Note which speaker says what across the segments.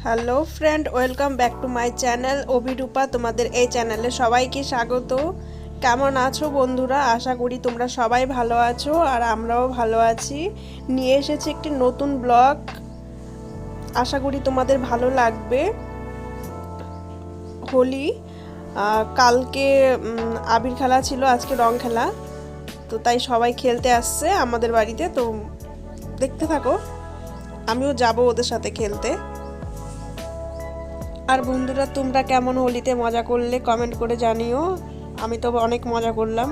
Speaker 1: Hello friend, welcome back to my channel Abhirupa. তোমাদের এই চ্যানেলে সবাইকে স্বাগত। কেমন আছো বন্ধুরা? আশা করি তোমরা সবাই ভালো আছো আর আমরাও ভালো আছি। নিয়ে এসেছি একটি নতুন ব্লগ, আশা করি তোমাদের ভালো লাগবে। হোলি, কালকে আবির খেলা ছিল, আজকে রং খেলা, তো তাই সবাই খেলতে আসছে আমাদের বাড়িতে। তো দেখতে থাকো, আমিও যাব ওদের সাথে খেলতে। আর বন্ধুরা, তোমরা কেমন হোলিতে মজা করলে কমেন্ট করে জানিও। আমি তো অনেক মজা করলাম।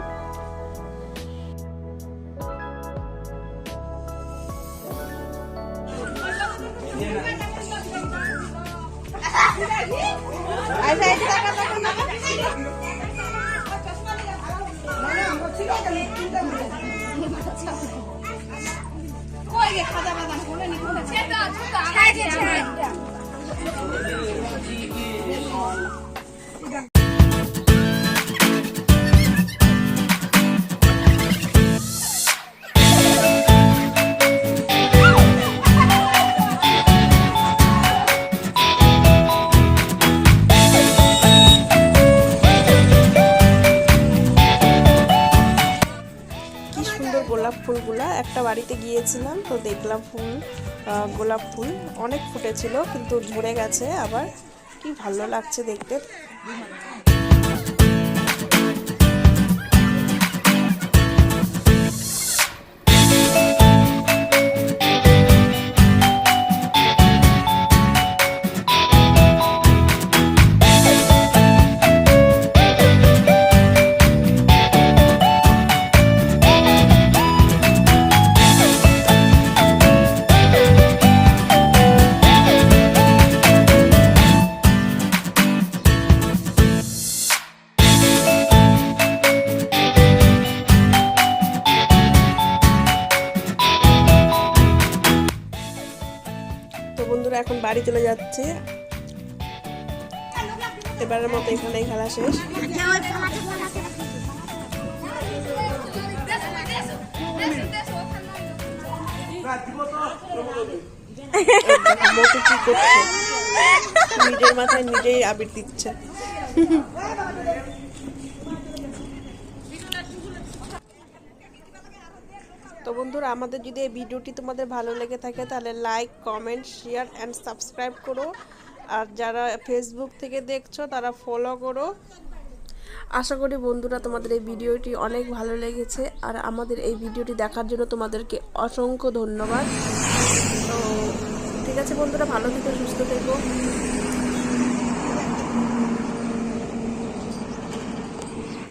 Speaker 1: গোলাপ ফুলগুলা একটা বাড়িতে গিয়েছিলাম, তো দেখলাম গোলাপ ফুল অনেক ফুটেছিল, কিন্তু ঝরে গেছে আবার। কি ভালো লাগছে দেখতে। বন্ধুরা এখন বাড়ি চলে যাচ্ছে, এবারের মতো এখানেই খেলা শেষ। কি করছে, নিজের মাথায় নিজেই আবির দিচ্ছে। তো বন্ধুরা, আমাদের যদি এই ভিডিওটি তোমাদের ভালো লেগে থাকে তাহলে like, comment, share and subscribe করো। আর যারা ফেসবুক থেকে দেখছো তারা ফলো করো। আশা করি বন্ধুরা তোমাদের এই ভিডিওটি অনেক ভালো লেগেছে। আর আমাদের এই ভিডিওটি দেখার জন্য তোমাদেরকে অসংখ্য ধন্যবাদ। তো ঠিক আছে বন্ধুরা, ভালো থেকো, সুস্থ থেকো।